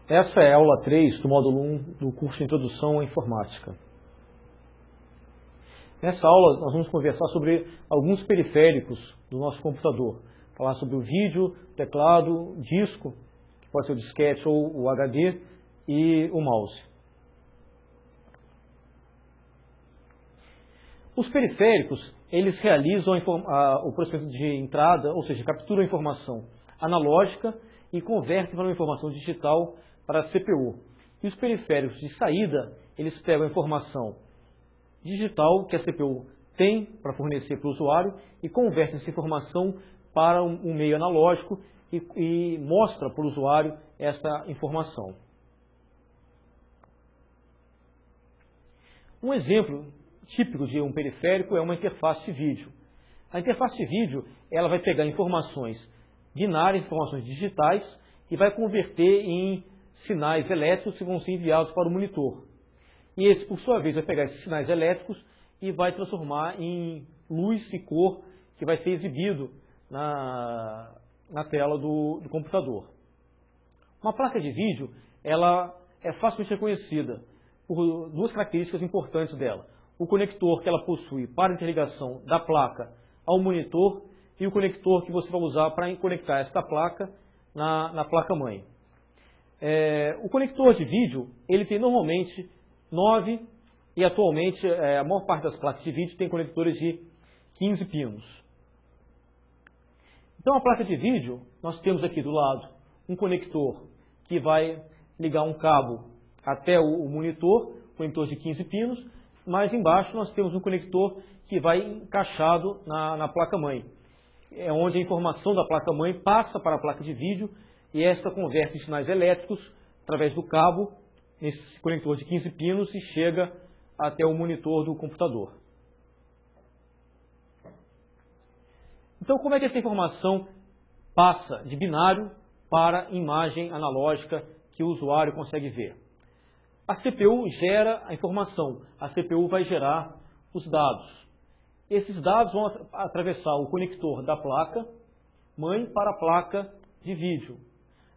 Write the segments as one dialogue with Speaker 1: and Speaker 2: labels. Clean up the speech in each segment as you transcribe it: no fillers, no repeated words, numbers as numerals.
Speaker 1: Essa é a aula 3 do módulo 1 do curso de Introdução à Informática. Nessa aula nós vamos conversar sobre alguns periféricos do nosso computador. Falar sobre o vídeo, teclado, disco, que pode ser o disquete ou o HD, e o mouse. Os periféricos, eles realizam o processo de entrada, ou seja, capturam a informação analógica e convertem para uma informação digital para a CPU. E os periféricos de saída, eles pegam a informação digital que a CPU tem para fornecer para o usuário e convertem essa informação para um meio analógico e mostra para o usuário essa informação. Um exemplo típico de um periférico é uma interface de vídeo. A interface de vídeo, ela vai pegar informações binárias, informações digitais, e vai converter em sinais elétricos que vão ser enviados para o monitor. E esse, por sua vez, vai pegar esses sinais elétricos e vai transformar em luz e cor que vai ser exibido na tela do computador. Uma placa de vídeo, ela é facilmente reconhecida por duas características importantes dela. O conector que ela possui para interligação da placa ao monitor e o conector que você vai usar para conectar esta placa na placa-mãe. O conector de vídeo, ele tem normalmente 9 e atualmente a maior parte das placas de vídeo tem conectores de 15 pinos. Então a placa de vídeo, nós temos aqui do lado um conector que vai ligar um cabo até o monitor, conector de 15 pinos, mas embaixo nós temos um conector que vai encaixado na placa-mãe. É onde a informação da placa-mãe passa para a placa de vídeo e esta converte em sinais elétricos através do cabo nesse conector de 15 pinos e chega até o monitor do computador. Então, como é que essa informação passa de binário para imagem analógica que o usuário consegue ver? A CPU gera a informação, a CPU vai gerar os dados. Esses dados vão atravessar o conector da placa-mãe para a placa de vídeo.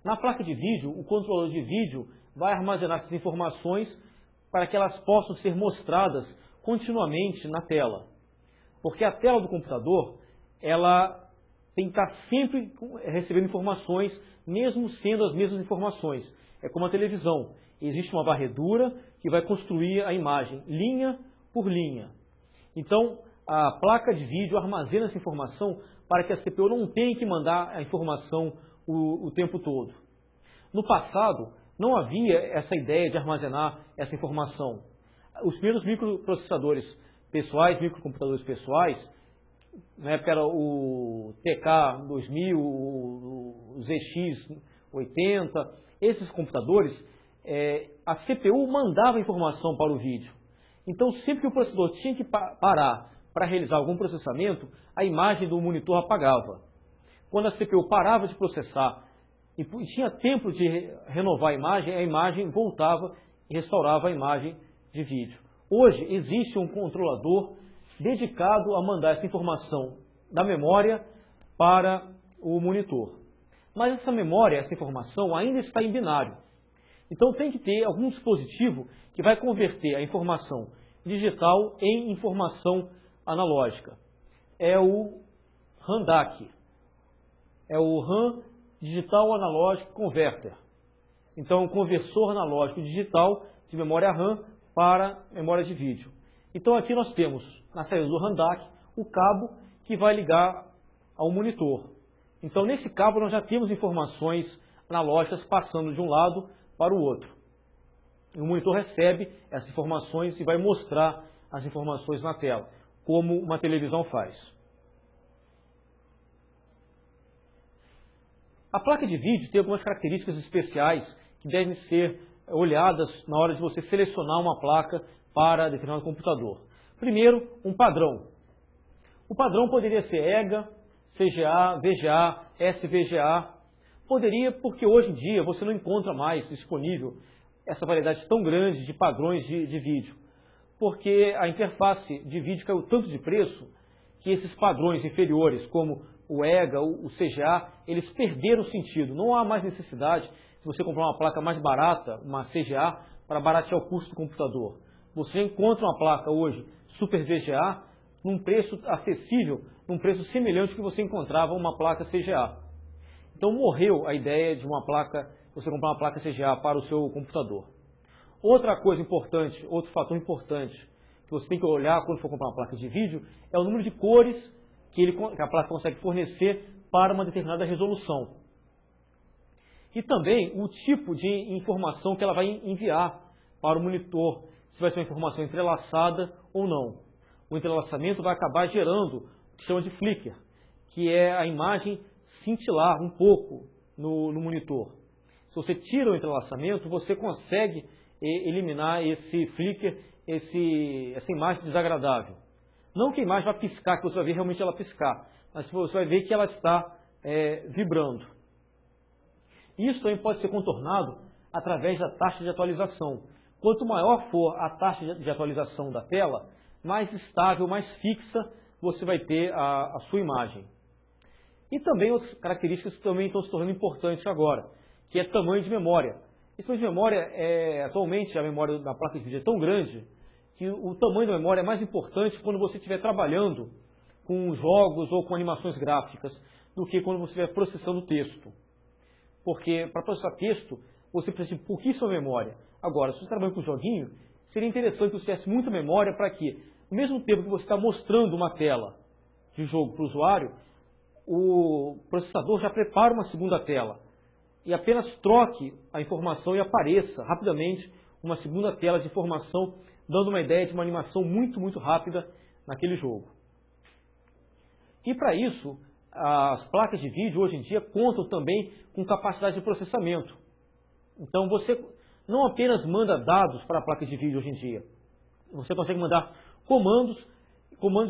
Speaker 1: Na placa de vídeo, o controlador de vídeo vai armazenar essas informações para que elas possam ser mostradas continuamente na tela. Porque a tela do computador, ela tem que estar sempre recebendo informações, mesmo sendo as mesmas informações. É como a televisão. Existe uma varredura que vai construir a imagem, linha por linha. Então, a placa de vídeo armazena essa informação para que a CPU não tenha que mandar a informação o tempo todo. No passado, não havia essa ideia de armazenar essa informação. Os primeiros microprocessadores pessoais, microcomputadores pessoais, na época era o TK-2000, o ZX-80, esses computadores, a CPU mandava informação para o vídeo. Então, sempre que o processador tinha que parar para realizar algum processamento, a imagem do monitor apagava. Quando a CPU parava de processar e tinha tempo de renovar a imagem voltava e restaurava a imagem de vídeo. Hoje existe um controlador dedicado a mandar essa informação da memória para o monitor. Mas essa memória, essa informação ainda está em binário. Então tem que ter algum dispositivo que vai converter a informação digital em informação analógica. É o RAM DAC. É o RAM Digital Analógico Converter. Então, um conversor analógico digital de memória RAM para memória de vídeo. Então, aqui nós temos, na saída do RAM DAC, o cabo que vai ligar ao monitor. Então, nesse cabo nós já temos informações analógicas passando de um lado para o outro. E o monitor recebe essas informações e vai mostrar as informações na tela, como uma televisão faz. A placa de vídeo tem algumas características especiais que devem ser olhadas na hora de você selecionar uma placa para determinado computador. Primeiro, um padrão. O padrão poderia ser EGA, CGA, VGA, SVGA. Poderia porque hoje em dia você não encontra mais disponível essa variedade tão grande de padrões de vídeo. Porque a interface de vídeo caiu tanto de preço que esses padrões inferiores, como o EGA, o CGA, eles perderam o sentido. Não há mais necessidade se você comprar uma placa mais barata, uma CGA, para baratear o custo do computador. Você encontra uma placa hoje Super VGA num preço acessível, num preço semelhante ao que você encontrava uma placa CGA. Então morreu a ideia de você comprar uma placa CGA para o seu computador. Outra coisa importante, outro fator importante que você tem que olhar quando for comprar uma placa de vídeo é o número de cores que a placa consegue fornecer para uma determinada resolução. E também o tipo de informação que ela vai enviar para o monitor, se vai ser uma informação entrelaçada ou não. O entrelaçamento vai acabar gerando o que chama de flicker, que é a imagem cintilar um pouco no monitor. Se você tira o entrelaçamento, você consegue eliminar esse flicker, essa imagem desagradável. Não que a imagem vai piscar, que você vai ver realmente ela piscar, mas você vai ver que ela está vibrando. Isso também pode ser contornado através da taxa de atualização. Quanto maior for a taxa de atualização da tela, mais estável, mais fixa você vai ter a sua imagem. E também outras características que também estão se tornando importantes agora, que é tamanho de memória. Esse tamanho de memória, atualmente a memória da placa de vídeo é tão grande que o tamanho da memória é mais importante quando você estiver trabalhando com jogos ou com animações gráficas do que quando você estiver processando texto. Porque para processar texto, você precisa de pouquíssima memória. Agora, se você trabalha com joguinho, seria interessante que você tivesse muita memória para que, ao mesmo tempo que você está mostrando uma tela de jogo para o usuário, o processador já prepara uma segunda tela e apenas troque a informação e apareça rapidamente uma segunda tela de informação, dando uma ideia de uma animação muito, muito rápida naquele jogo. E para isso, as placas de vídeo hoje em dia contam também com capacidade de processamento. Então você não apenas manda dados para a placa de vídeo hoje em dia, você consegue mandar comandos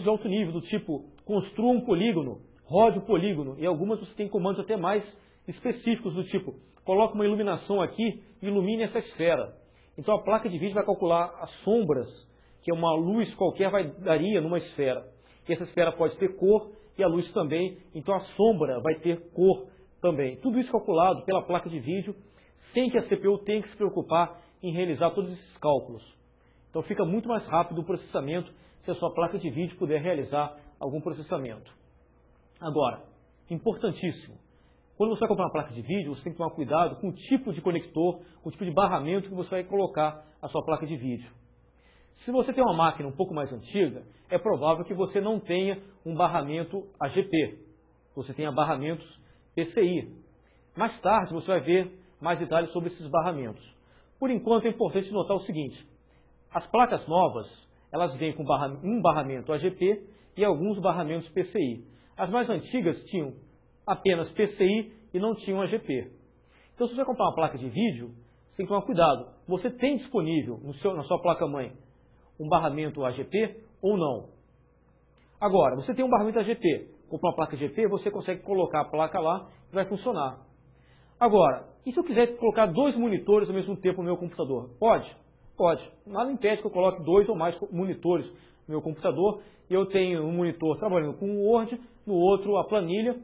Speaker 1: de alto nível, do tipo construa um polígono, rode o polígono, e algumas você tem comandos até mais específicos, do tipo coloque uma iluminação aqui e ilumine essa esfera. Então a placa de vídeo vai calcular as sombras que uma luz qualquer daria numa esfera. E essa esfera pode ter cor e a luz também, então a sombra vai ter cor também. Tudo isso calculado pela placa de vídeo, sem que a CPU tenha que se preocupar em realizar todos esses cálculos. Então fica muito mais rápido o processamento se a sua placa de vídeo puder realizar algum processamento. Agora, importantíssimo, quando você vai comprar uma placa de vídeo, você tem que tomar cuidado com o tipo de conector, com o tipo de barramento que você vai colocar a sua placa de vídeo. Se você tem uma máquina um pouco mais antiga, é provável que você não tenha um barramento AGP, você tenha barramentos PCI. Mais tarde você vai ver mais detalhes sobre esses barramentos. Por enquanto é importante notar o seguinte, as placas novas, elas vêm com um barramento AGP e alguns barramentos PCI. As mais antigas tinham apenas PCI e não tinham AGP. Então se você comprar uma placa de vídeo, você tem que tomar cuidado. Você tem disponível na sua placa-mãe um barramento AGP ou não? Agora, você tem um barramento AGP, comprar uma placa AGP, você consegue colocar a placa lá e vai funcionar. Agora, e se eu quiser colocar dois monitores ao mesmo tempo no meu computador? Pode? Pode. Nada impede que eu coloque dois ou mais monitores no meu computador. Eu tenho um monitor trabalhando com o Word, no outro a planilha,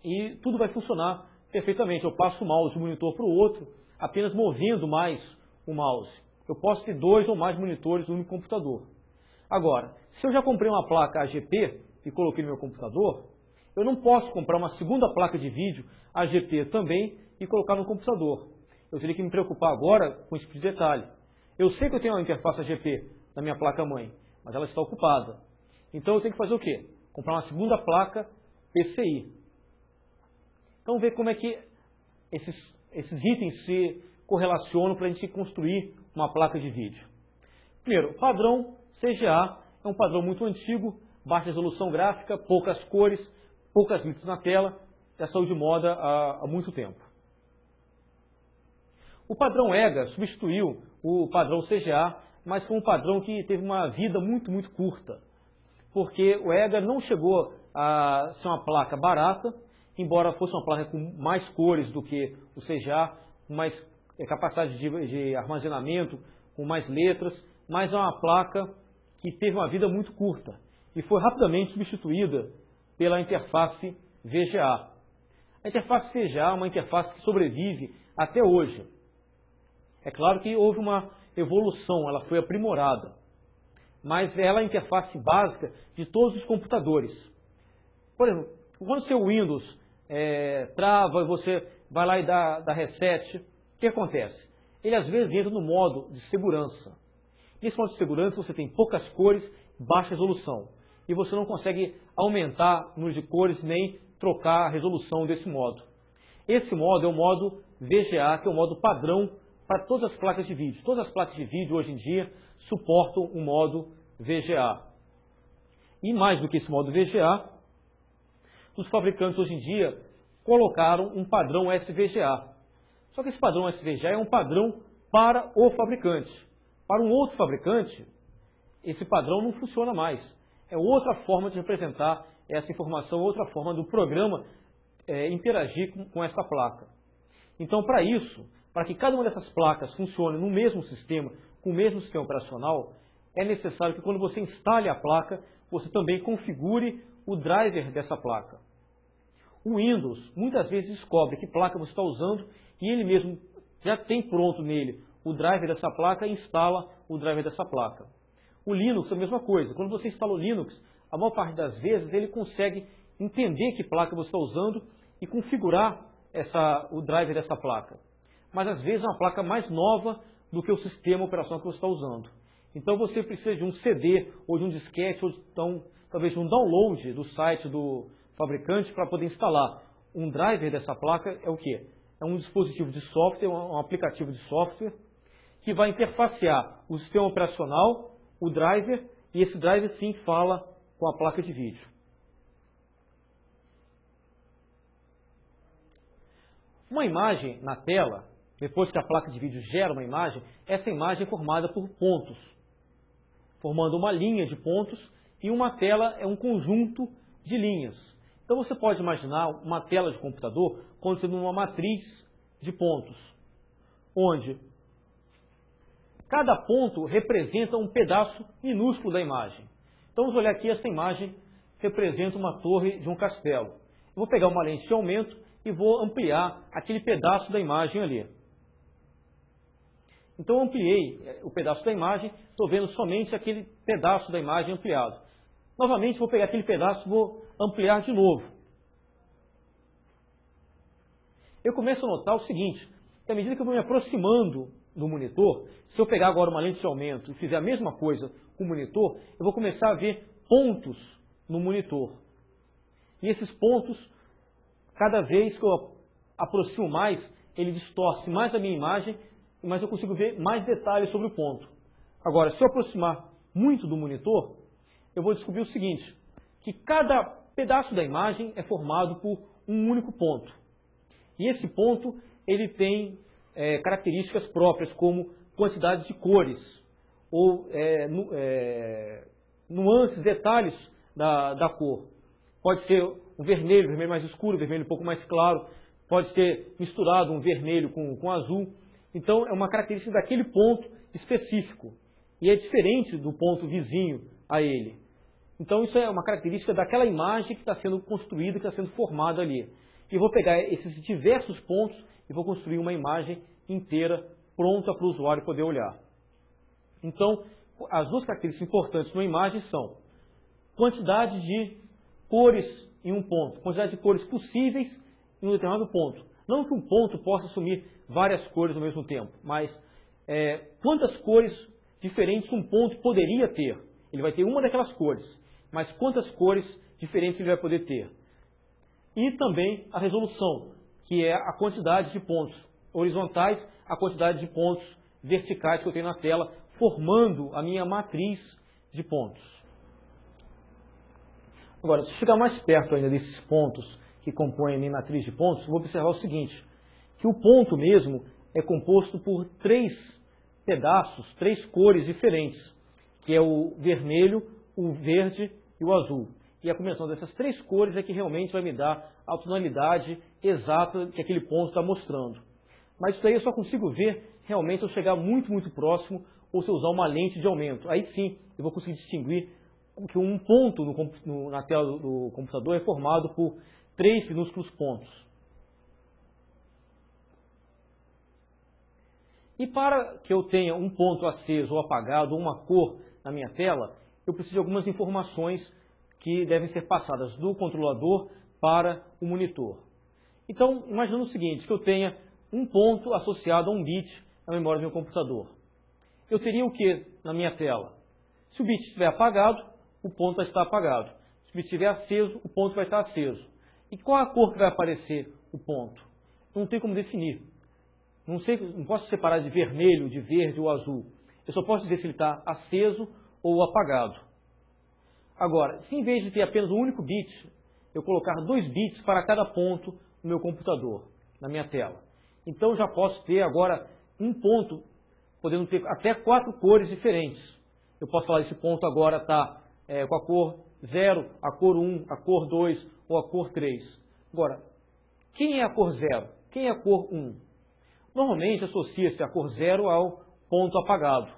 Speaker 1: e tudo vai funcionar perfeitamente. Eu passo o mouse de um monitor para o outro, apenas movendo mais o mouse. Eu posso ter dois ou mais monitores no meu computador. Agora, se eu já comprei uma placa AGP e coloquei no meu computador, eu não posso comprar uma segunda placa de vídeo AGP também e colocar no computador. Eu teria que me preocupar agora com esse tipo de detalhe. Eu sei que eu tenho uma interface AGP na minha placa-mãe, mas ela está ocupada. Então eu tenho que fazer o quê? Comprar uma segunda placa PCI. Então ver como é que esses itens se correlacionam para a gente construir uma placa de vídeo. Primeiro, o padrão CGA é um padrão muito antigo, baixa resolução gráfica, poucas cores, poucas letras na tela, já saiu de moda há muito tempo. O padrão EGA substituiu o padrão CGA, mas foi um padrão que teve uma vida muito, muito curta, porque o EGA não chegou a ser uma placa barata, embora fosse uma placa com mais cores do que o CGA, com mais capacidade de armazenamento, com mais letras, mas é uma placa que teve uma vida muito curta e foi rapidamente substituída pela interface VGA. A interface VGA é uma interface que sobrevive até hoje. É claro que houve uma evolução, ela foi aprimorada, mas ela é a interface básica de todos os computadores. Por exemplo, quando o seu Windows trava e você vai lá e dá reset, o que acontece? Ele às vezes entra no modo de segurança. Nesse modo de segurança você tem poucas cores, baixa resolução. E você não consegue aumentar o número de cores nem trocar a resolução desse modo. Esse modo é o modo VGA, que é o modo padrão para todas as placas de vídeo. Todas as placas de vídeo hoje em dia suportam o modo VGA. E mais do que esse modo VGA, os fabricantes hoje em dia colocaram um padrão SVGA. Só que esse padrão SVGA é um padrão para o fabricante. Para um outro fabricante, esse padrão não funciona mais. É outra forma de representar essa informação, outra forma do programa interagir com essa placa. Então, para isso, para que cada uma dessas placas funcione no mesmo sistema, com o mesmo sistema operacional, é necessário que quando você instale a placa, você também configure o driver dessa placa. O Windows muitas vezes descobre que placa você está usando e ele mesmo já tem pronto nele o driver dessa placa e instala o driver dessa placa. O Linux é a mesma coisa. Quando você instala o Linux, a maior parte das vezes ele consegue entender que placa você está usando e configurar o driver dessa placa. Mas às vezes é uma placa mais nova do que o sistema operacional que você está usando. Então você precisa de um CD ou de um disquete ou então, talvez de um download do site do fabricante para poder instalar. Um driver dessa placa é o quê? É um dispositivo de software, um aplicativo de software que vai interfacear o sistema operacional, o driver, e esse driver sim fala com a placa de vídeo. Uma imagem na tela, depois que a placa de vídeo gera uma imagem, essa imagem é formada por pontos, formando uma linha de pontos, e uma tela é um conjunto de linhas. Então você pode imaginar uma tela de computador como sendo uma matriz de pontos, onde cada ponto representa um pedaço minúsculo da imagem. Então vamos olhar aqui, essa imagem representa uma torre de um castelo. Eu vou pegar uma lente de aumento e vou ampliar aquele pedaço da imagem ali. Então eu ampliei o pedaço da imagem, estou vendo somente aquele pedaço da imagem ampliado. Novamente vou pegar aquele pedaço e vou ampliar de novo. Eu começo a notar o seguinte, que à medida que eu vou me aproximando do monitor, se eu pegar agora uma lente de aumento e fizer a mesma coisa com o monitor, eu vou começar a ver pontos no monitor. E esses pontos, cada vez que eu aproximo mais, ele distorce mais a minha imagem, mas eu consigo ver mais detalhes sobre o ponto. Agora, se eu aproximar muito do monitor, eu vou descobrir o seguinte, que cada pedaço da imagem é formado por um único ponto. E esse ponto, ele tem características próprias, como quantidade de cores, ou nuances, detalhes da cor. Pode ser um vermelho mais escuro, vermelho um pouco mais claro, pode ser misturado um vermelho com azul. Então, é uma característica daquele ponto específico, e é diferente do ponto vizinho a ele. Então, isso é uma característica daquela imagem que está sendo construída, que está sendo formada ali. E vou pegar esses diversos pontos e vou construir uma imagem inteira pronta para o usuário poder olhar. Então, as duas características importantes numa imagem são quantidade de cores em um ponto, quantidade de cores possíveis em um determinado ponto. Não que um ponto possa assumir várias cores ao mesmo tempo, mas quantas cores diferentes um ponto poderia ter. Ele vai ter uma daquelas cores, mas quantas cores diferentes ele vai poder ter. E também a resolução, que é a quantidade de pontos horizontais, a quantidade de pontos verticais que eu tenho na tela, formando a minha matriz de pontos. Agora, se eu chegar mais perto ainda desses pontos que compõem a minha matriz de pontos, eu vou observar o seguinte, que o ponto mesmo é composto por 3 pedaços, 3 cores diferentes, que é o vermelho, o verde e o azul. E a combinação dessas 3 cores é que realmente vai me dar a tonalidade exata que aquele ponto está mostrando. Mas isso aí eu só consigo ver realmente se eu chegar muito, muito próximo ou se eu usar uma lente de aumento. Aí sim eu vou conseguir distinguir que um ponto na tela do computador é formado por 3 minúsculos pontos. E para que eu tenha um ponto aceso ou apagado, ou uma cor na minha tela, eu preciso de algumas informações que devem ser passadas do controlador para o monitor. Então, imaginando o seguinte, que eu tenha um ponto associado a um bit na memória do meu computador. Eu teria o que na minha tela? Se o bit estiver apagado, o ponto vai estar apagado. Se o bit estiver aceso, o ponto vai estar aceso. E qual a cor que vai aparecer o ponto? Não tem como definir. Não posso separar de vermelho, de verde ou azul. Eu só posso dizer se ele está aceso ou apagado. Agora, se em vez de ter apenas um único bit, eu colocar 2 bits para cada ponto no meu computador, na minha tela. Então eu já posso ter agora um ponto, podendo ter até 4 cores diferentes. Eu posso falar esse ponto agora está com a cor 0, a cor 1, a cor 2 ou a cor 3. Agora, quem é a cor 0? Quem é a cor 1? Normalmente associa-se a cor 0 ao ponto apagado.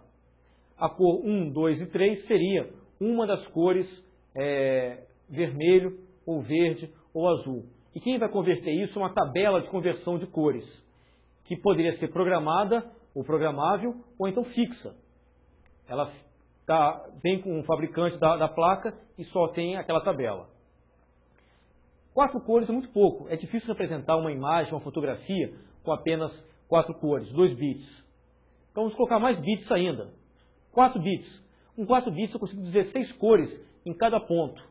Speaker 1: A cor 1, 2 e 3 seria uma das cores vermelho, ou verde, ou azul. E quem vai converter isso é uma tabela de conversão de cores, que poderia ser programada, ou programável, ou então fixa. Ela vem com o fabricante da placa e só tem aquela tabela. 4 cores é muito pouco. É difícil representar uma imagem, uma fotografia, com apenas 4 cores, 2 bits. Então vamos colocar mais bits ainda. 4 bits. Com 4 bits eu consigo 16 cores em cada ponto.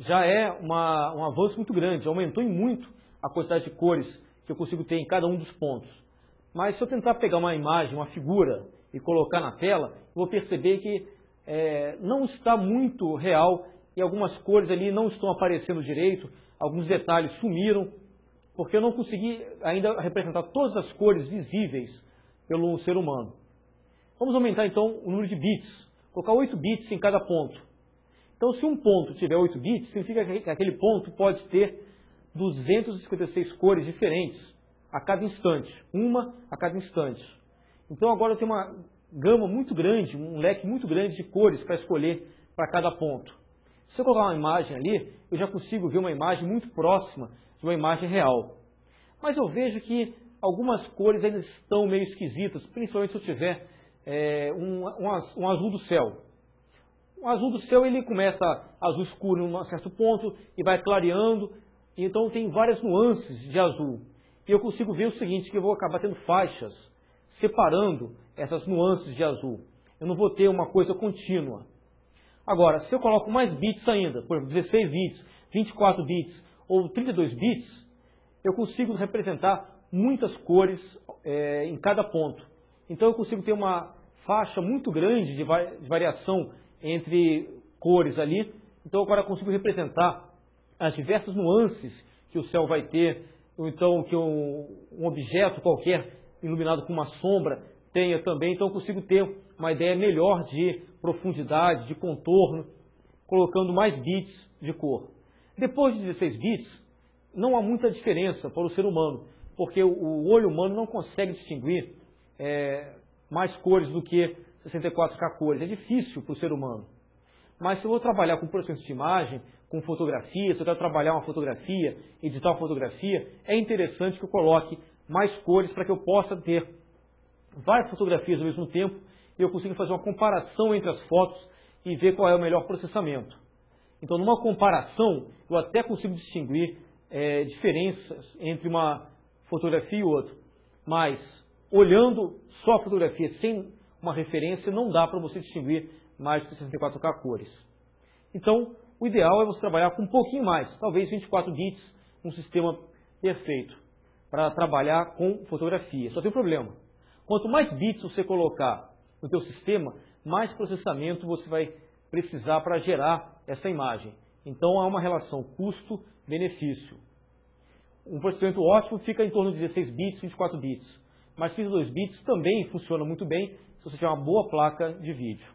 Speaker 1: Já é um avanço muito grande, aumentou em muito a quantidade de cores que eu consigo ter em cada um dos pontos. Mas se eu tentar pegar uma imagem, uma figura e colocar na tela, eu vou perceber que não está muito real e algumas cores ali não estão aparecendo direito, alguns detalhes sumiram, porque eu não consegui ainda representar todas as cores visíveis pelo ser humano. Vamos aumentar então o número de bits, colocar 8 bits em cada ponto. Então se um ponto tiver 8 bits, significa que aquele ponto pode ter 256 cores diferentes a cada instante, uma a cada instante. Então agora eu tenho uma gama muito grande, um leque muito grande de cores para escolher para cada ponto. Se eu colocar uma imagem ali, eu já consigo ver uma imagem muito próxima de uma imagem real. Mas eu vejo que algumas cores ainda estão meio esquisitas, principalmente se eu tiver um azul do céu. O azul do céu ele começa azul escuro em um certo ponto e vai clareando, então tem várias nuances de azul. E eu consigo ver o seguinte, que eu vou acabar tendo faixas separando essas nuances de azul. Eu não vou ter uma coisa contínua. Agora, se eu coloco mais bits ainda, por exemplo, 16 bits, 24 bits ou 32 bits, eu consigo representar muitas cores em cada ponto. Então eu consigo ter uma faixa muito grande de variação entre cores ali. Então agora eu consigo representar as diversas nuances que o céu vai ter, ou então que um objeto qualquer iluminado com uma sombra tenha também. Então eu consigo ter uma ideia melhor de profundidade, de contorno, colocando mais bits de cor. Depois de 16 bits, não há muita diferença para o ser humano, porque o olho humano não consegue distinguir mais cores do que 64K cores. É difícil para o ser humano. Mas se eu vou trabalhar com processamento de imagem, com fotografia, se eu quero trabalhar uma fotografia, editar uma fotografia, é interessante que eu coloque mais cores para que eu possa ter várias fotografias ao mesmo tempo e eu consiga fazer uma comparação entre as fotos e ver qual é o melhor processamento. Então, numa comparação, eu até consigo distinguir diferenças entre uma fotografia e outra. Mas, olhando só a fotografia sem uma referência, não dá para você distinguir mais de 64K cores. Então, o ideal é você trabalhar com um pouquinho mais, talvez 24 bits, um sistema perfeito, para trabalhar com fotografia. Só tem um problema. Quanto mais bits você colocar no teu sistema, mais processamento você vai precisar para gerar essa imagem. Então, há uma relação custo-benefício. Um processamento ótimo fica em torno de 16 bits, 24 bits. Mas 32 bits também funciona muito bem se você tiver uma boa placa de vídeo.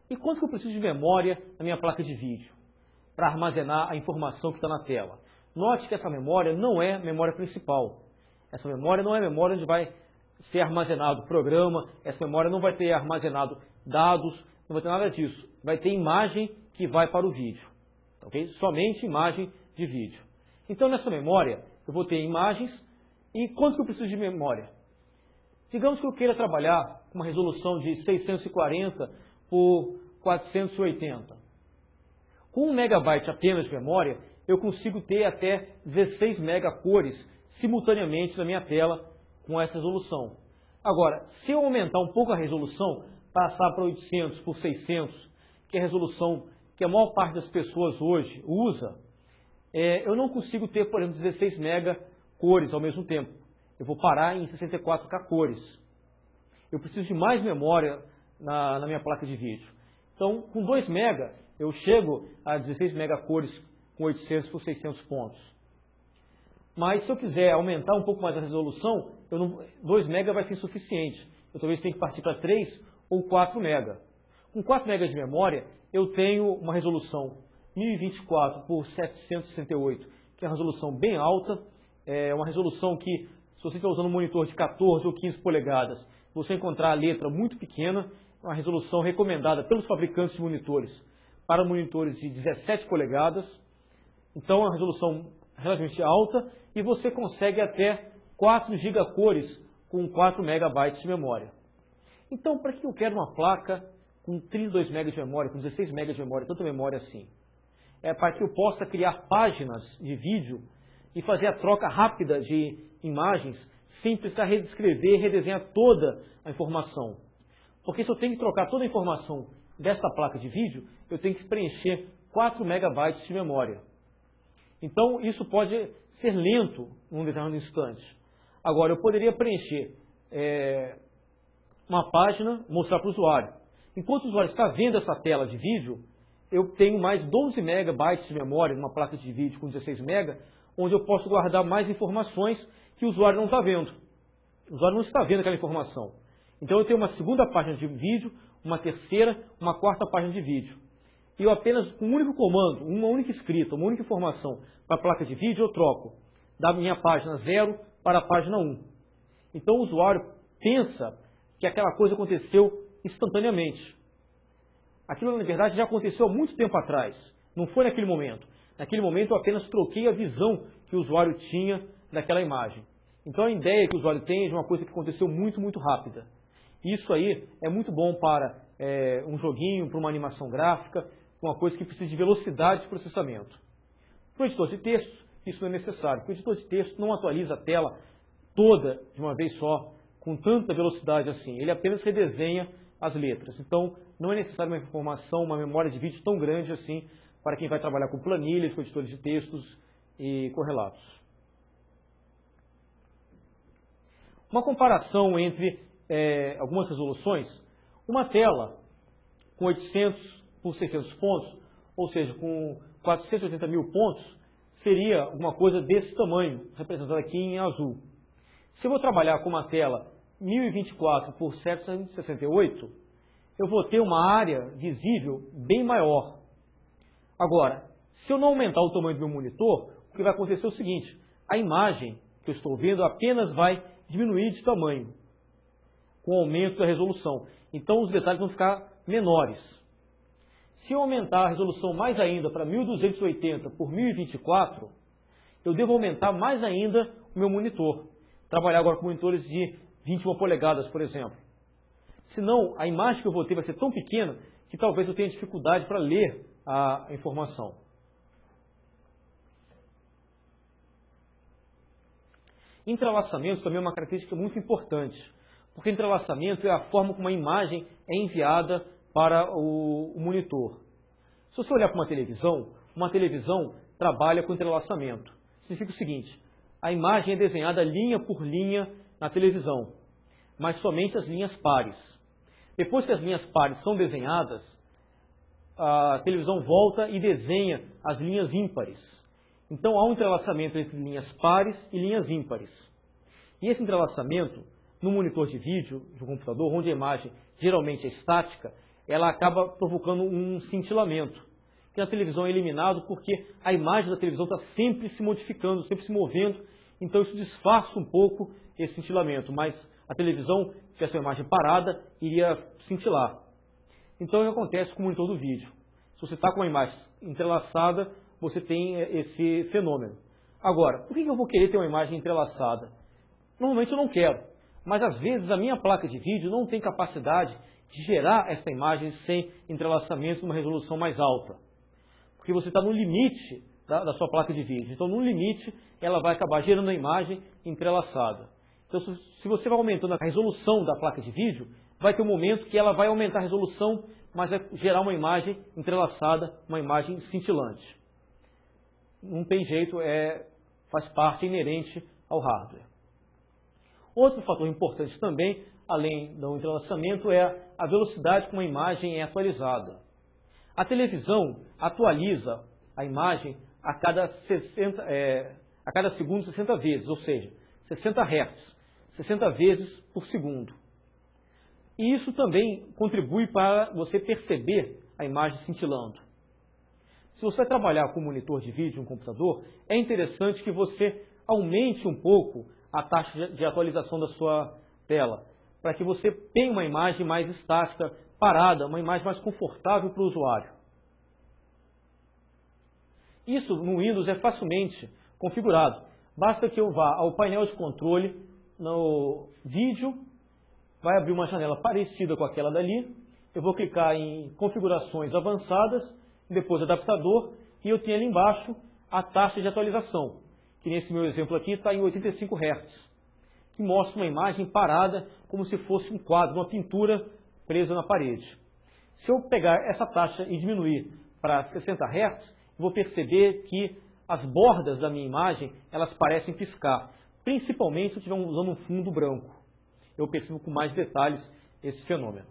Speaker 1: E quanto que eu preciso de memória na minha placa de vídeo para armazenar a informação que está na tela? Note que essa memória não é memória principal. Essa memória não é memória onde vai ser armazenado o programa, essa memória não vai ter armazenado dados, não vai ter nada disso. Vai ter imagem que vai para o vídeo. Okay? Somente imagem de vídeo. Então, nessa memória, eu vou ter imagens e quanto que eu preciso de memória. Digamos que eu queira trabalhar com uma resolução de 640 por 480. Com 1 megabyte apenas de memória, eu consigo ter até 16 megacores simultaneamente na minha tela com essa resolução. Agora, se eu aumentar um pouco a resolução, passar para 800 por 600, que é a resolução que a maior parte das pessoas hoje usa, eu não consigo ter, por exemplo, 16 megacores ao mesmo tempo. Eu vou parar em 64K cores. Eu preciso de mais memória na minha placa de vídeo. Então, com 2 mega, eu chego a 16 megacores com 800 por 600 pontos. Mas se eu quiser aumentar um pouco mais a resolução, 2 mega vai ser insuficiente. Eu talvez tenha que partir para 3 ou 4 mega. Com 4 megas de memória, eu tenho uma resolução 1024 por 768, que é uma resolução bem alta. É uma resolução que, se você estiver usando um monitor de 14 ou 15 polegadas, você encontrar a letra muito pequena, é uma resolução recomendada pelos fabricantes de monitores para monitores de 17 polegadas. Então, é uma resolução relativamente alta e você consegue até 4 gigacores com 4 megabytes de memória. Então, para que eu quero uma placa com 32 megas de memória, com 16 megas de memória, tanta memória assim? É para que eu possa criar páginas de vídeo e fazer a troca rápida de imagens sem precisar redescrever e redesenhar toda a informação. Porque se eu tenho que trocar toda a informação desta placa de vídeo, eu tenho que preencher 4 megabytes de memória. Então, isso pode ser lento num determinado instante. Agora, eu poderia preencher uma página, mostrar para o usuário. Enquanto o usuário está vendo essa tela de vídeo, eu tenho mais 12 megabytes de memória numa placa de vídeo com 16 mega, onde eu posso guardar mais informações que o usuário não está vendo. O usuário não está vendo aquela informação. Então eu tenho uma segunda página de vídeo, uma terceira, uma quarta página de vídeo. E eu apenas, com um único comando, uma única escrita, uma única informação para a placa de vídeo, eu troco da minha página 0 para a página 1. Então o usuário pensa que aquela coisa aconteceu instantaneamente. Aquilo, na verdade, já aconteceu há muito tempo atrás. Não foi naquele momento. Naquele momento eu apenas troquei a visão que o usuário tinha daquela imagem. Então a ideia que o usuário tem é de uma coisa que aconteceu muito, muito rápida. Isso aí é muito bom para um joguinho, para uma animação gráfica, uma coisa que precisa de velocidade de processamento. Para o editor de texto, isso não é necessário, porque o editor de texto não atualiza a tela toda de uma vez só, com tanta velocidade assim. Ele apenas redesenha as letras. Então, não é necessário uma informação, uma memória de vídeo tão grande assim, para quem vai trabalhar com planilhas, com editores de textos e correlatos. Uma comparação entre algumas resoluções, uma tela com 800 por 600 pontos, ou seja, com 480 mil pontos, seria alguma coisa desse tamanho, representada aqui em azul. Se eu vou trabalhar com uma tela 1024 por 768, eu vou ter uma área visível bem maior. Agora, se eu não aumentar o tamanho do meu monitor, o que vai acontecer é o seguinte, a imagem que eu estou vendo apenas vai diminuir de tamanho, com o aumento da resolução. Então os detalhes vão ficar menores. Se eu aumentar a resolução mais ainda para 1280 por 1024, eu devo aumentar mais ainda o meu monitor. Trabalhar agora com monitores de 21 polegadas, por exemplo. Senão, a imagem que eu vou ter vai ser tão pequena que talvez eu tenha dificuldade para ler a informação. Entrelaçamento também é uma característica muito importante, porque entrelaçamento é a forma como a imagem é enviada para o monitor. Se você olhar para uma televisão trabalha com entrelaçamento. Significa o seguinte, a imagem é desenhada linha por linha na televisão, mas somente as linhas pares. Depois que as linhas pares são desenhadas, a televisão volta e desenha as linhas ímpares. Então há um entrelaçamento entre linhas pares e linhas ímpares. E esse entrelaçamento, no monitor de vídeo, de um computador, onde a imagem geralmente é estática, ela acaba provocando um cintilamento, que na televisão é eliminado porque a imagem da televisão está sempre se modificando, sempre se movendo, então isso disfarça um pouco esse cintilamento, mas a televisão, se tivesse uma imagem parada, iria cintilar. Então, o que acontece com o monitor do vídeo? Se você está com uma imagem entrelaçada, você tem esse fenômeno. Agora, por que eu vou querer ter uma imagem entrelaçada? Normalmente eu não quero, mas às vezes a minha placa de vídeo não tem capacidade de gerar essa imagem sem entrelaçamento numa resolução mais alta. Porque você está no limite da sua placa de vídeo. Então, no limite, ela vai acabar gerando a imagem entrelaçada. Então, se você vai aumentando a resolução da placa de vídeo, vai ter um momento que ela vai aumentar a resolução, mas vai gerar uma imagem entrelaçada, uma imagem cintilante. Não tem jeito, faz parte inerente ao hardware. Outro fator importante também, além do entrelaçamento, é a velocidade como a imagem é atualizada. A televisão atualiza a imagem a cada segundo 60 vezes, ou seja, 60 Hz, 60 vezes por segundo. E isso também contribui para você perceber a imagem cintilando. Se você vai trabalhar com monitor de vídeo, um computador, é interessante que você aumente um pouco a taxa de atualização da sua tela, para que você tenha uma imagem mais estática, parada, uma imagem mais confortável para o usuário. Isso no Windows é facilmente configurado. Basta que eu vá ao painel de controle, no vídeo, vai abrir uma janela parecida com aquela dali, eu vou clicar em configurações avançadas, depois adaptador, e eu tenho ali embaixo a taxa de atualização, que nesse meu exemplo aqui está em 85 Hz, que mostra uma imagem parada como se fosse um quadro, uma pintura presa na parede. Se eu pegar essa taxa e diminuir para 60 Hz, vou perceber que as bordas da minha imagem, elas parecem piscar, principalmente se eu estiver usando um fundo branco. Eu percebo com mais detalhes esse fenômeno.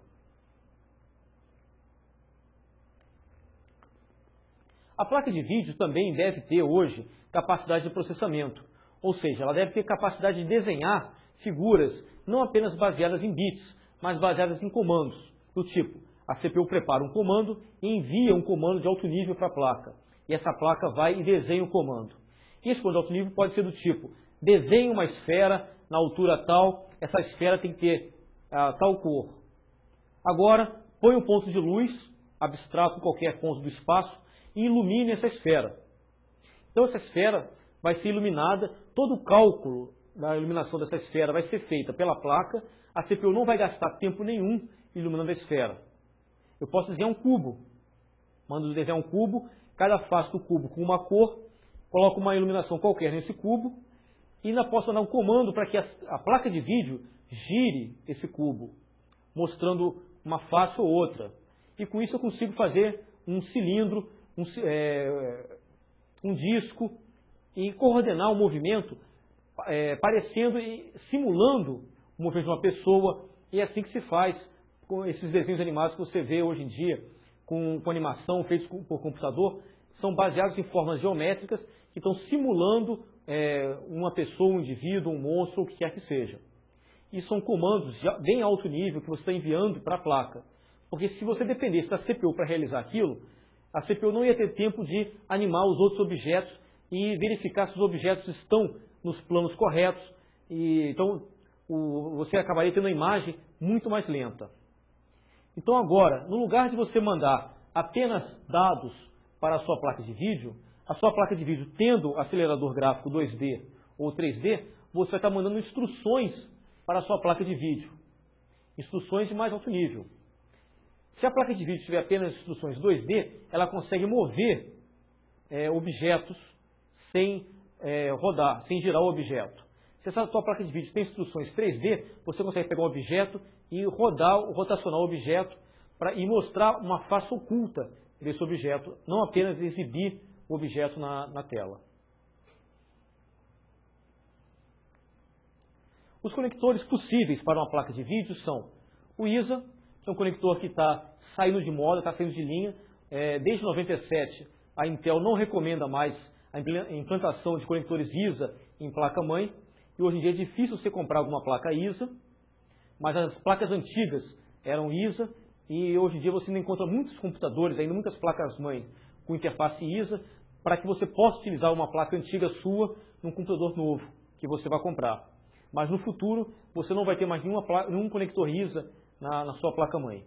Speaker 1: A placa de vídeo também deve ter hoje capacidade de processamento, ou seja, ela deve ter capacidade de desenhar figuras não apenas baseadas em bits, mas baseadas em comandos, do tipo, a CPU prepara um comando e envia um comando de alto nível para a placa, e essa placa vai e desenha o comando. E esse comando de alto nível pode ser do tipo, desenhe uma esfera na altura tal, essa esfera tem que ter tal cor. Agora, põe um ponto de luz, abstrato em qualquer ponto do espaço, e ilumine essa esfera. Então essa esfera vai ser iluminada, todo o cálculo da iluminação dessa esfera vai ser feita pela placa, a CPU não vai gastar tempo nenhum iluminando a esfera. Eu posso desenhar um cubo, mando desenhar um cubo, cada face do cubo com uma cor, coloco uma iluminação qualquer nesse cubo, e ainda posso dar um comando para que a placa de vídeo gire esse cubo, mostrando uma face ou outra. E com isso eu consigo fazer um cilindro, um disco, e coordenar o movimento parecendo e simulando o movimento de uma pessoa. E é assim que se faz com esses desenhos animados que você vê hoje em dia, com animação feitos por computador, são baseados em formas geométricas que estão simulando uma pessoa, um indivíduo, um monstro, o que quer que seja. E são comandos de bem alto nível que você está enviando para a placa. Porque se você dependesse da CPU para realizar aquilo, a CPU não ia ter tempo de animar os outros objetos e verificar se os objetos estão nos planos corretos. Então, você acabaria tendo uma imagem muito mais lenta. Então agora, no lugar de você mandar apenas dados para a sua placa de vídeo, a sua placa de vídeo tendo acelerador gráfico 2D ou 3D, você vai estar mandando instruções para a sua placa de vídeo. Instruções de mais alto nível. Se a placa de vídeo tiver apenas instruções 2D, ela consegue mover objetos sem rodar, sem girar o objeto. Se essa sua placa de vídeo tem instruções 3D, você consegue pegar um objeto e rotacionar o objeto e mostrar uma face oculta desse objeto, não apenas exibir o objeto na tela. Os conectores possíveis para uma placa de vídeo são o ISA, que é um conector que está saindo de moda, está saindo de linha. Desde 97, a Intel não recomenda mais a implantação de conectores ISA em placa-mãe, e hoje em dia é difícil você comprar alguma placa ISA, mas as placas antigas eram ISA, e hoje em dia você ainda encontra muitos computadores, ainda muitas placas-mãe com interface ISA, para que você possa utilizar uma placa antiga sua num computador novo que você vai comprar. Mas no futuro você não vai ter mais nenhum conector ISA na sua placa-mãe.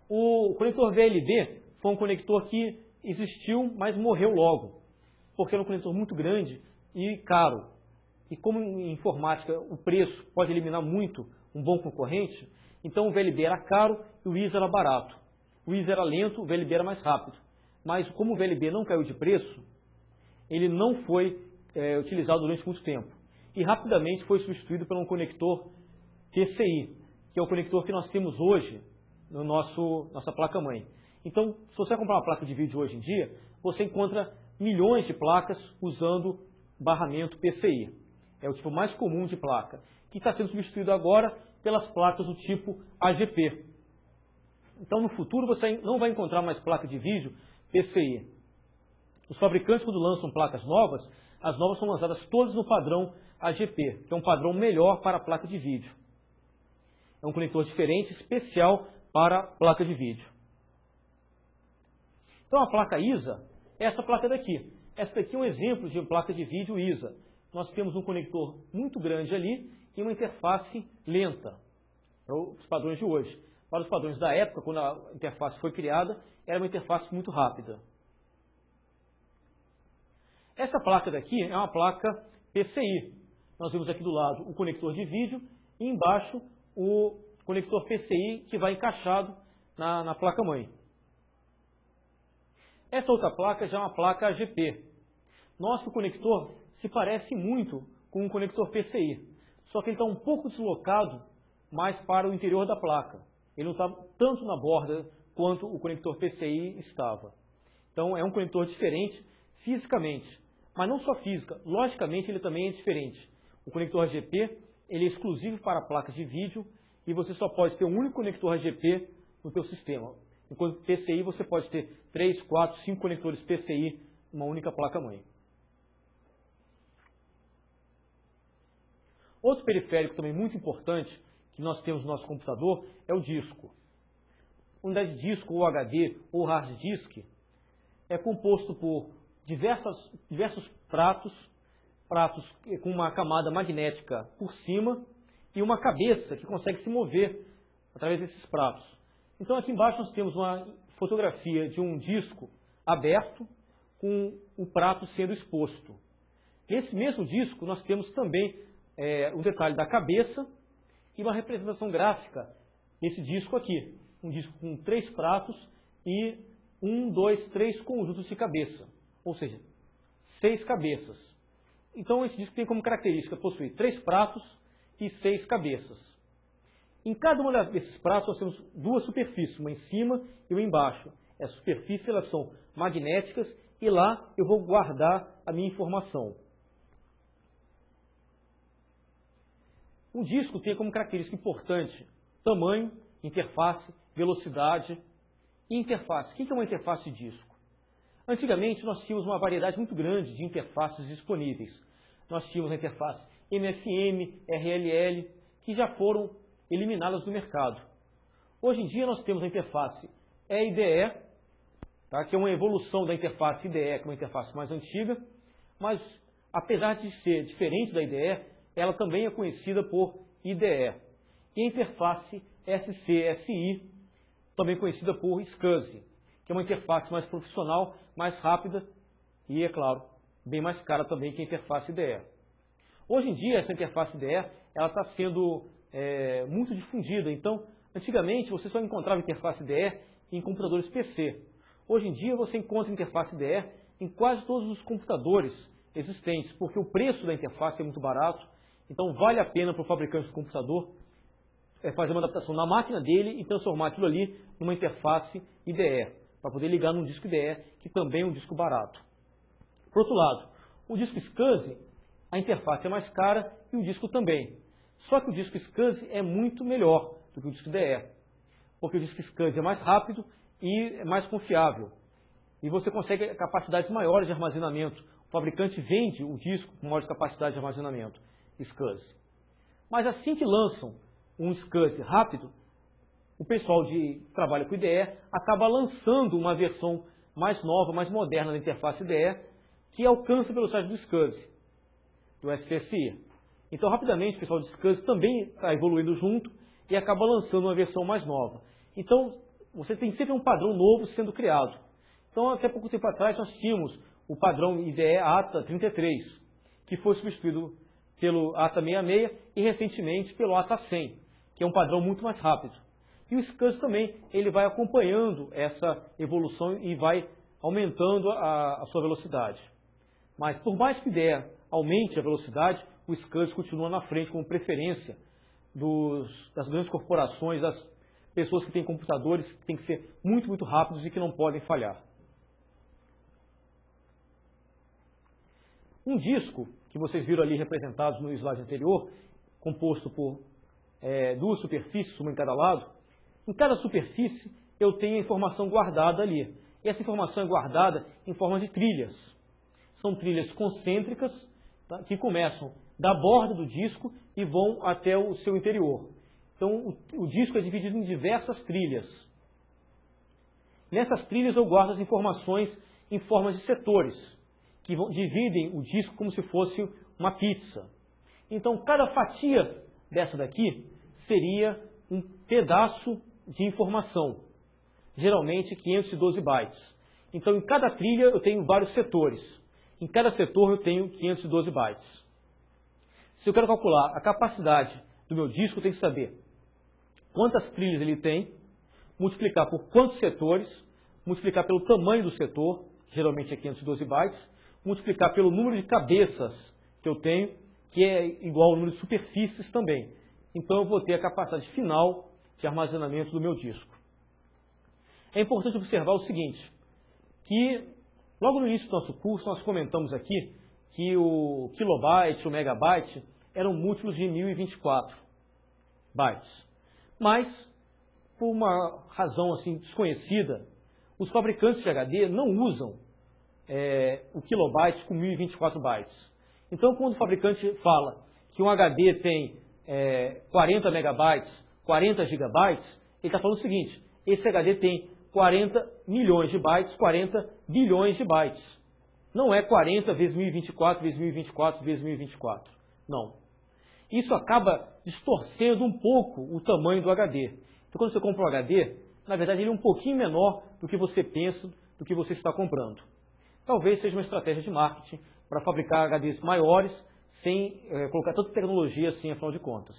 Speaker 1: O conector VLD foi um conector que existiu, mas morreu logo. porque era um conector muito grande e caro. E como em informática o preço pode eliminar muito um bom concorrente, então o VLB era caro e o ISA era barato. O ISA era lento, o VLB era mais rápido. Mas como o VLB não caiu de preço, ele não foi utilizado durante muito tempo. E rapidamente foi substituído por um conector PCI, que é o conector que nós temos hoje no nossa placa-mãe. Então, se você comprar uma placa de vídeo hoje em dia, você encontra milhões de placas usando barramento PCI. É o tipo mais comum de placa, que está sendo substituído agora pelas placas do tipo AGP. Então, no futuro, você não vai encontrar mais placa de vídeo PCI. Os fabricantes, quando lançam placas novas, as novas são lançadas todas no padrão AGP, que é um padrão melhor para a placa de vídeo. É um conector diferente, especial para a placa de vídeo. Então, a placa ISA é essa placa daqui. Essa daqui é um exemplo de placa de vídeo ISA. Nós temos um conector muito grande ali e uma interface lenta, para os padrões de hoje. Para os padrões da época, quando a interface foi criada, era uma interface muito rápida. Essa placa daqui é uma placa PCI. Nós vemos aqui do lado o conector de vídeo e embaixo o conector PCI que vai encaixado na placa-mãe. Essa outra placa já é uma placa AGP. Nosso conector se parece muito com um conector PCI, só que ele está um pouco deslocado mais para o interior da placa. Ele não está tanto na borda quanto o conector PCI estava. Então é um conector diferente fisicamente, mas não só física, logicamente ele também é diferente. O conector AGP ele é exclusivo para placas de vídeo e você só pode ter um único conector AGP no seu sistema. Enquanto PCI você pode ter 3, 4, 5 conectores PCI numa única placa-mãe. Outro periférico também muito importante que nós temos no nosso computador é o disco. Unidade de disco, ou HD, ou hard disk, é composto por diversos pratos com uma camada magnética por cima e uma cabeça que consegue se mover através desses pratos. Então aqui embaixo nós temos uma fotografia de um disco aberto com o prato sendo exposto. Nesse mesmo disco nós temos também o detalhe da cabeça e uma representação gráfica desse disco aqui. Um disco com 3 pratos e 1, 2, 3 conjuntos de cabeça, ou seja, 6 cabeças. Então esse disco tem como característica possuir 3 pratos e 6 cabeças. Em cada uma desses pratos nós temos 2 superfícies, uma em cima e uma embaixo. Essas superfícies elas são magnéticas e lá eu vou guardar a minha informação. Um disco tem como característica importante tamanho, interface, velocidade e interface. O que é uma interface de disco? Antigamente nós tínhamos uma variedade muito grande de interfaces disponíveis. Nós tínhamos a interface MFM, RLL, que já foram eliminadas do mercado. Hoje em dia nós temos a interface EIDE, tá, que é uma evolução da interface IDE, que é uma interface mais antiga, mas apesar de ser diferente da IDE, ela também é conhecida por IDE. E a interface SCSI, também conhecida por SCSI, que é uma interface mais profissional, mais rápida e, é claro, bem mais cara também que a interface IDE. Hoje em dia, essa interface IDE está sendo muito difundida. Então, antigamente, você só encontrava interface IDE em computadores PC. Hoje em dia, você encontra interface IDE em quase todos os computadores existentes, porque o preço da interface é muito barato. Então, vale a pena para o fabricante do computador fazer uma adaptação na máquina dele e transformar aquilo ali numa interface IDE, para poder ligar num disco IDE, que também é um disco barato. Por outro lado, o disco SCSI, a interface é mais cara e o disco também. Só que o disco SCSI é muito melhor do que o disco IDE, porque o disco SCSI é mais rápido e é mais confiável. E você consegue capacidades maiores de armazenamento. O fabricante vende o disco com maior capacidade de armazenamento, SCSI. Mas assim que lançam um SCSI rápido, o pessoal que trabalha com IDE acaba lançando uma versão mais nova, mais moderna da interface IDE, que alcança a velocidade do SCSI, do SCSI. Então, rapidamente, o pessoal de SCSI também está evoluindo junto e acaba lançando uma versão mais nova. Então, você tem sempre um padrão novo sendo criado. Então, até pouco tempo atrás, nós tínhamos o padrão IDE ATA 33, que foi substituído pelo ATA 66 e recentemente pelo ATA 100, que é um padrão muito mais rápido. E o SCSI também, ele vai acompanhando essa evolução e vai aumentando a sua velocidade. Mas por mais que o IDE aumente a velocidade, o SCSI continua na frente como preferência das grandes corporações, das pessoas que têm computadores que têm que ser muito, muito rápidos e que não podem falhar. Um disco, que vocês viram ali representados no slide anterior, composto por duas superfícies, uma em cada lado. Em cada superfície eu tenho a informação guardada ali. E essa informação é guardada em forma de trilhas. São trilhas concêntricas, tá, que começam da borda do disco e vão até o seu interior. Então o disco é dividido em diversas trilhas. Nessas trilhas eu guardo as informações em forma de setores, que dividem o disco como se fosse uma pizza. Então, cada fatia dessa daqui seria um pedaço de informação, geralmente 512 bytes. Então, em cada trilha eu tenho vários setores. Em cada setor eu tenho 512 bytes. Se eu quero calcular a capacidade do meu disco, eu tenho que saber quantas trilhas ele tem, multiplicar por quantos setores, multiplicar pelo tamanho do setor, geralmente é 512 bytes, multiplicar pelo número de cabeças que eu tenho, que é igual ao número de superfícies também. Então eu vou ter a capacidade final de armazenamento do meu disco. É importante observar o seguinte, que logo no início do nosso curso nós comentamos aqui que o kilobyte, o megabyte, eram múltiplos de 1024 bytes. Mas, por uma razão assim desconhecida, os fabricantes de HD não usam o kilobyte com 1024 bytes. Então, quando o fabricante fala que um HD tem 40 megabytes, 40 gigabytes, ele está falando o seguinte, esse HD tem 40 milhões de bytes, 40 bilhões de bytes. Não é 40 vezes 1024, vezes 1024, vezes 1024. Não. Isso acaba distorcendo um pouco o tamanho do HD. Então, quando você compra um HD, na verdade ele é um pouquinho menor do que você pensa, do que você está comprando. Talvez seja uma estratégia de marketing para fabricar HDs maiores, sem colocar tanta tecnologia assim, afinal de contas.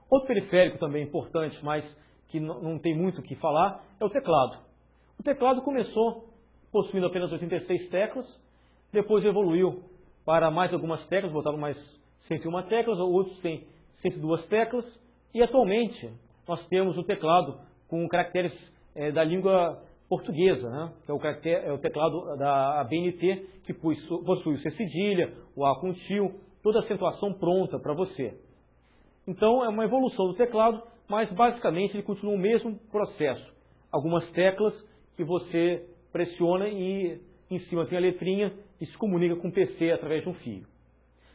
Speaker 1: Outro periférico também importante, mas que não tem muito o que falar, é o teclado. O teclado começou possuindo apenas 86 teclas, depois evoluiu para mais algumas teclas, botaram mais 101 teclas, outros têm 102 teclas, e atualmente nós temos um teclado com caracteres da língua portuguesa, né? Que é o teclado da ABNT, que possui o C cedilha, o A com tio, toda a acentuação pronta para você. Então é uma evolução do teclado, mas basicamente ele continua o mesmo processo. Algumas teclas que você pressiona e em cima tem a letrinha e se comunica com o PC através de um fio.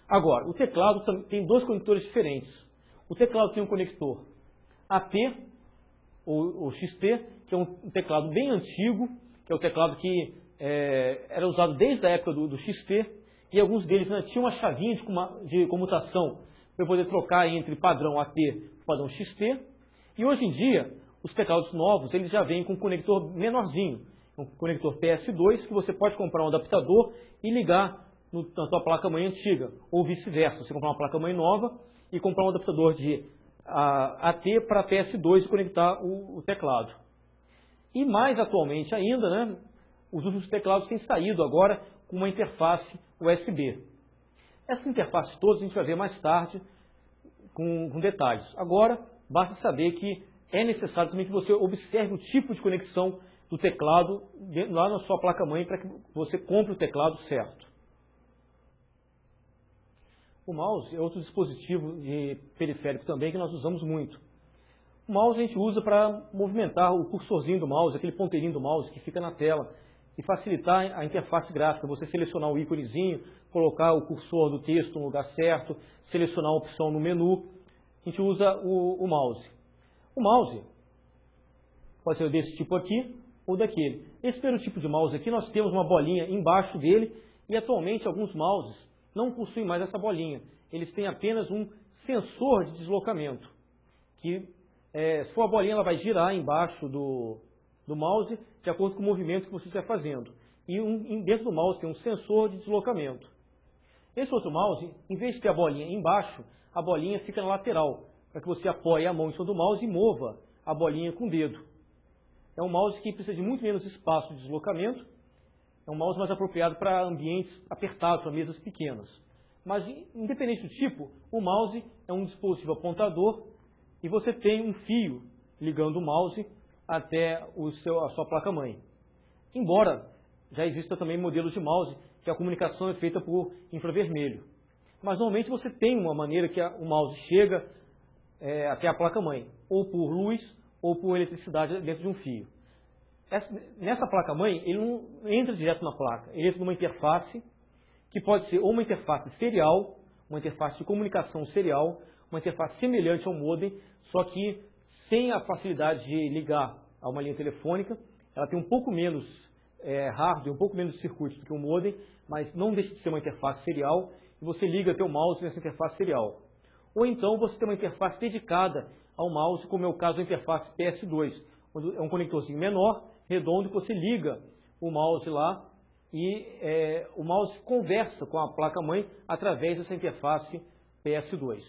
Speaker 1: Agora, o teclado tem dois conectores diferentes. O teclado tem um conector AT, ou XT, que é um teclado bem antigo, que é o teclado que era usado desde a época do XT, e alguns deles ainda tinham uma chavinha de comutação para poder trocar entre padrão AT e padrão XT. E hoje em dia, os teclados novos eles já vêm com um conector menorzinho, um conector PS2, que você pode comprar um adaptador e ligar na sua placa-mãe antiga, ou vice-versa, você comprar uma placa-mãe nova e comprar um adaptador de AT para PS2 e conectar o teclado. E mais atualmente ainda, né, os últimos teclados têm saído agora com uma interface USB. Essa interface toda a gente vai ver mais tarde com detalhes. Agora, basta saber que é necessário também que você observe o tipo de conexão do teclado lá na sua placa-mãe para que você compre o teclado certo. O mouse é outro dispositivo de periférico também que nós usamos muito. O mouse a gente usa para movimentar o cursorzinho do mouse, aquele ponteirinho do mouse que fica na tela, e facilitar a interface gráfica, você selecionar o íconezinho, colocar o cursor do texto no lugar certo, selecionar a opção no menu. A gente usa o mouse. O mouse pode ser desse tipo aqui ou daquele. Esse primeiro tipo de mouse aqui, nós temos uma bolinha embaixo dele e atualmente alguns mouses não possuem mais essa bolinha. Eles têm apenas um sensor de deslocamento, que se for a bolinha ela vai girar embaixo do do mouse de acordo com o movimento que você estiver fazendo. E dentro do mouse tem um sensor de deslocamento. Esse outro mouse, em vez de ter a bolinha embaixo, a bolinha fica na lateral, para que você apoie a mão em cima do mouse e mova a bolinha com o dedo. É um mouse que precisa de muito menos espaço de deslocamento, é um mouse mais apropriado para ambientes apertados, para mesas pequenas. Mas, independente do tipo, o mouse é um dispositivo apontador e você tem um fio ligando o mouse até a sua placa-mãe. Embora já exista também modelos de mouse que a comunicação é feita por infravermelho. Mas, normalmente, você tem uma maneira que o mouse chega até a placa-mãe, ou por luz ou por eletricidade dentro de um fio. Nessa placa-mãe, ele não entra direto na placa, ele entra numa interface que pode ser ou uma interface serial, uma interface de comunicação serial, uma interface semelhante ao modem, só que sem a facilidade de ligar a uma linha telefônica. Ela tem um pouco menos hardware, um pouco menos de circuitos do que um modem, mas não deixa de ser uma interface serial, e você liga teu mouse nessa interface serial. Ou então você tem uma interface dedicada ao mouse, como é o caso da interface PS2, onde é um conectorzinho menor, redondo, que você liga o mouse lá e o mouse conversa com a placa-mãe através dessa interface PS2.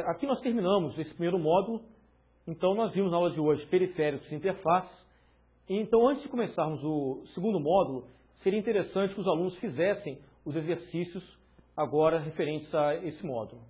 Speaker 1: Aqui nós terminamos esse primeiro módulo. Então nós vimos na aula de hoje periféricos e interfaces. Então, antes de começarmos o segundo módulo, seria interessante que os alunos fizessem os exercícios agora referentes a esse módulo.